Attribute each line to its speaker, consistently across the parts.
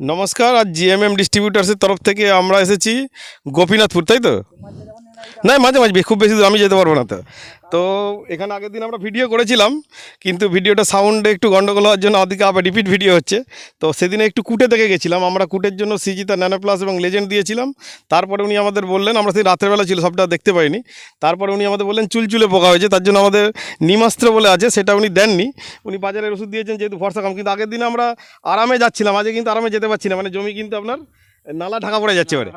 Speaker 1: নমস্কার। আজ জিএমএম ডিস্ট্রিবিউটার্সের তরফ থেকে আমরা এসেছি গোপীনাথপুর, তাই তো? না, মাঝে মাঝে খুব বেশি দূর আমি যেতে পারবো না। তো তো এখানে আগের দিন আমরা ভিডিও করেছিলাম, কিন্তু ভিডিওটা সাউন্ডে একটু গন্ডগোল হওয়ার জন্য ওদিকে আবার রিপিট ভিডিও হচ্ছে। তো সেদিনে একটু কুটে দেখে গেছিলাম আমরা, কুটের জন্য সিজিতা ন্যানো প্লাস এবং লেজেন্ড দিয়েছিলাম। তারপরে উনি আমাদের বললেন, আমরা সেই রাতের বেলা ছিল সবটা দেখতে পাইনি, তারপরে উনি আমাদের বললেন চুলচুলে পোকা হয়েছে, তার জন্য আমাদের নিমাস্ত্র বলে আছে সেটা উনি দেননি। উনি বাজারের ওষুধ দিয়েছেন যেহেতু ভরসা কম, কিন্তু আগের দিনে আমরা আরামে যাচ্ছিলাম, আজকে কিন্তু আরামে যেতে পারছি না, মানে জমি কিন্তু আপনার নালা ঢাকা পড়ে যাচ্ছে এবারে।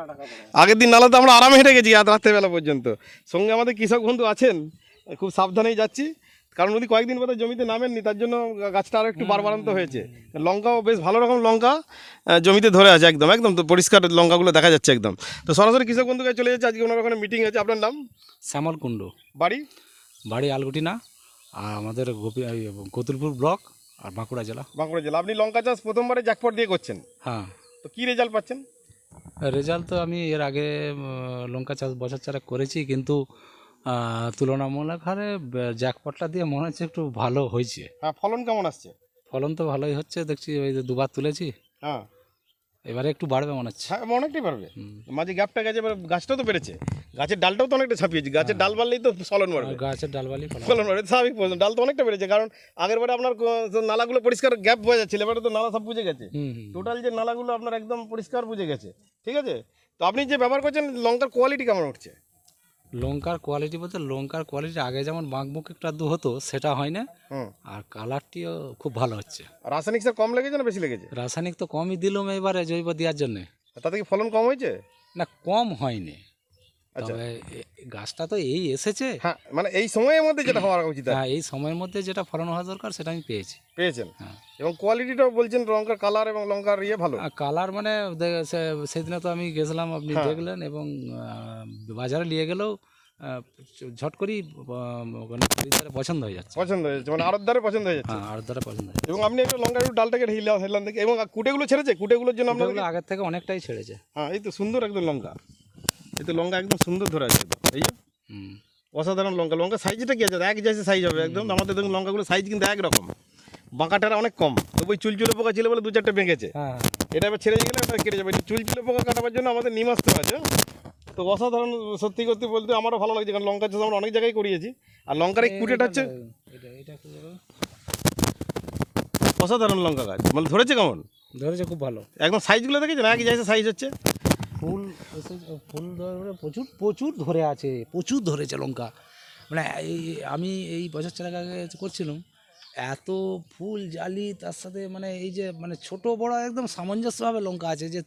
Speaker 1: আগের দিন নালাতে আমরা আরামে হেঁটে গেছি আজ রাত্রেবেলা পর্যন্ত। সঙ্গে আমাদের কৃষক বন্ধু আছেন, খুব সাবধানেই যাচ্ছি, কারণ উনি কয়েকদিন পরে জমিতে নামেননি, তার জন্য গাছটা আরও একটু বাড়বাড়ন্ত হয়েছে। লঙ্কাও বেশ ভালো রকম লঙ্কা জমিতে ধরে আছে, একদম একদম তো পরিষ্কার লঙ্কাগুলো দেখা যাচ্ছে একদম। তো সরাসরি কৃষক বন্ধুকে চলে যাচ্ছে, আজকে ওনার ওখানে মিটিং আছে। আপনার নাম?
Speaker 2: শ্যামল কুণ্ডু,
Speaker 1: বাড়ি?
Speaker 2: বাড়ি আলগুটিনা, আর আমাদের কতুলপুর ব্লক আর বাঁকুড়া জেলা।
Speaker 1: বাঁকুড়া জেলা। আপনি লঙ্কা চাষ প্রথমবারে জ্যাকপট দিয়ে করছেন,
Speaker 2: হ্যাঁ,
Speaker 1: তো কী রেজাল্ট পাচ্ছেন?
Speaker 2: রেজাল্ট তো আমি এর আগে লঙ্কা চাষ বছর চারেক করেছি, কিন্তু তুলনামূলক হারে জ্যাকপটটা দিয়ে মনে হচ্ছে একটু ভালো হয়েছে।
Speaker 1: হ্যাঁ, ফলন কেমন আসছে?
Speaker 2: ফলন তো ভালোই হচ্ছে, দেখছি ওই যে দুবার তুলেছি,
Speaker 1: হ্যাঁ
Speaker 2: এবারে একটু বাড়বে মনে হচ্ছে।
Speaker 1: হ্যাঁ, অনেকটাই পারবে। মাঝে গ্যাপটা গেছে, এবার গাছটাও তো বেড়েছে, গাছের ডালটাও তো অনেকটা ছাপিয়েছে, গাছের ডাল বাড়লেই তো ফলন বাড়বে।
Speaker 2: গাছের ডালবালি
Speaker 1: ফলন বাড়বে স্বাভাবিক, ফলন ডাল তো অনেকটা বেড়েছে, কারণ আগের বারে আপনার নালাগুলো পরিষ্কার গ্যাপ বোঝা যাচ্ছিল, এবারে তো নালা সব বুঝে গেছে, টোটাল যে নালাগুলো আপনার একদম পরিষ্কার বুঝে গেছে। ঠিক আছে, তো আপনি যে ব্যবহার করছেন লঙ্কার কোয়ালিটি কেমন উঠছে?
Speaker 2: লঙ্কার কোয়ালিটি বলতে লঙ্কার কোয়ালিটি আগে যেমন বাঁকবুক একটু আধটু হতো সেটা হয় না,
Speaker 1: হুম।
Speaker 2: আর কালারটিও খুব ভালো হচ্ছে।
Speaker 1: রাসায়নিক সার কম লেগেছে না বেশি লেগেছে?
Speaker 2: রাসায়নিক তো কমই দিলাম এবারে জৈব দেওয়ার জন্যে।
Speaker 1: তাতে কি ফলন কম হয়েছে?
Speaker 2: না, কম হয়নি,
Speaker 1: আচ্ছা।
Speaker 2: তবে গাছটা তো এই এসেছে।
Speaker 1: হ্যাঁ, মানে এই সময়ের মধ্যে যেটা হওয়ার উচিত
Speaker 2: হ্যাঁ, এই সময়ের মধ্যে যেটা ফলন হওয়া দরকার সেটা আমি পেয়েছি।
Speaker 1: পেয়েছেন।
Speaker 2: হ্যাঁ,
Speaker 1: এবং কোয়ালিটিটাও বলছেন লঙ্কার কালার এবং লঙ্কার ইয়ে ভালো।
Speaker 2: আর কালার মানে সেদিনে তো আমি গেছিলাম, আপনি
Speaker 1: হ্যাঁ।
Speaker 2: দেখলেন, এবং বাজারে নিয়ে গেলেও ঝট করেই ওখানে খরিদ্দারে পছন্দ হয়ে যাচ্ছে।
Speaker 1: পছন্দ হয়েছে, মানে আড়তদারে পছন্দ হয়ে যাচ্ছে।
Speaker 2: হ্যাঁ, আর দ্বারা পছন্দ হয়ে
Speaker 1: এবং আপনি একটু লঙ্কার একটু ডালটাকে হেলাম দেখি, এবং কুটেগুলো ছেড়েছে, কুটেগুলোর জন্য আপনার
Speaker 2: যাচ্ছে, আগের থেকে অনেকটাই ছেড়েছে।
Speaker 1: হ্যাঁ, এই তো সুন্দর একদম লঙ্কা, এই তো লঙ্কা একদম সুন্দর ধরে আছে একদম, এই যে
Speaker 2: হুম,
Speaker 1: অসাধারণ লঙ্কা। লঙ্কা সাইজটা কি আছে, এক জায়গায় সাইজ হবে একদম। আমাদের দেখুন লঙ্কাগুলো সাইজ কিন্তু একরকম, বাঁকাটারা অনেক কম, তবু ওই চুলচুলে পোকা ছিল বলে দু চারটে ভেঙেছে।
Speaker 2: হ্যাঁ,
Speaker 1: এটা এবার ছেড়ে গেলে এটা কেটে যাবে। চুলচুলে পোকা কাটাবার জন্য আমাদের নিমাস্ত আছে। তো অসাধারণ, সত্যি করতে বলতে আমারও ভালো লাগছে, কারণ লঙ্কা চাষ আমরা অনেক জায়গায় করিয়েছি। আর লঙ্কার এই কুটেটা হচ্ছে
Speaker 2: এটা
Speaker 1: অসাধারণ লঙ্কা গাছ, মানে ধরেছে কেমন,
Speaker 2: ধরেছে খুব ভালো।
Speaker 1: একদম সাইজগুলো দেখেছেন একই জায়গায় সাইজ হচ্ছে।
Speaker 2: ফুল ফুল ধরে প্রচুর প্রচুর ধরে আছে, প্রচুর ধরেছে লঙ্কা। মানে এই আমি এই বছর চারেক আগে করছিলাম, এত ফুল জালি, তার সাথে মানে এই যে মানে ছোট বড় একদম সামঞ্জস্যভাবে লঙ্কা আছে যে